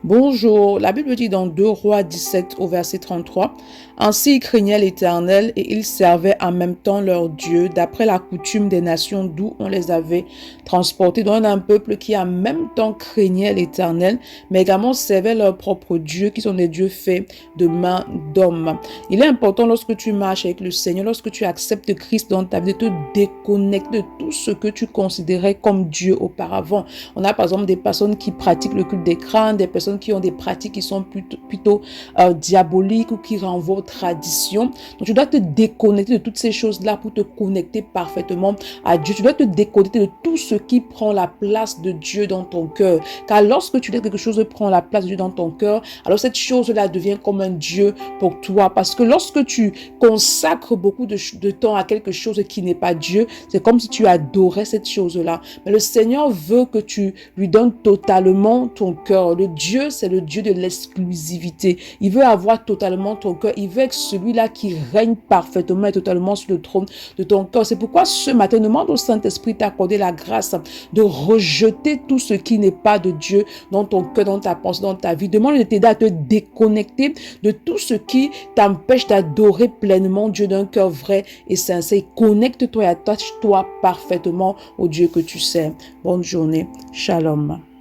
Bonjour, la Bible dit dans 2 Rois 17 au verset 33, ainsi ils craignaient l'Éternel et ils servaient en même temps leur Dieu, d'après la coutume des nations d'où on les avait transportés. Donc, un peuple qui en même temps craignait l'Éternel, mais également servait leurs propres dieux, qui sont des dieux faits de mains d'hommes. Il est important lorsque tu marches avec le Seigneur, lorsque tu acceptes Christ dans ta vie, de te déconnecter de tout ce que tu considérais comme Dieu auparavant. On a par exemple des personnes qui pratiquent le culte des crânes, des personnes qui ont des pratiques qui sont plutôt diaboliques ou qui renvoient aux traditions. Donc tu dois te déconnecter de toutes ces choses-là pour te connecter parfaitement à Dieu. Tu dois te déconnecter de tout ce qui prend la place de Dieu dans ton cœur. Car lorsque tu laisses quelque chose prendre la place de Dieu dans ton cœur, alors cette chose-là devient comme un Dieu pour toi. Parce que lorsque tu consacres beaucoup de temps à quelque chose qui n'est pas Dieu, c'est comme si tu adorais cette chose-là. Mais le Seigneur veut que tu lui donnes totalement ton cœur. Le Dieu, c'est le Dieu de l'exclusivité. Il veut avoir totalement ton cœur. Il veut être celui-là qui règne parfaitement et totalement sur le trône de ton cœur. C'est pourquoi ce matin, demande au Saint-Esprit d'accorder la grâce de rejeter tout ce qui n'est pas de Dieu dans ton cœur, dans ta pensée, dans ta vie. Demande de t'aider à te déconnecter de tout ce qui t'empêche d'adorer pleinement Dieu d'un cœur vrai et sincère. Connecte-toi et attache-toi parfaitement au Dieu que tu sais. Bonne journée. Shalom.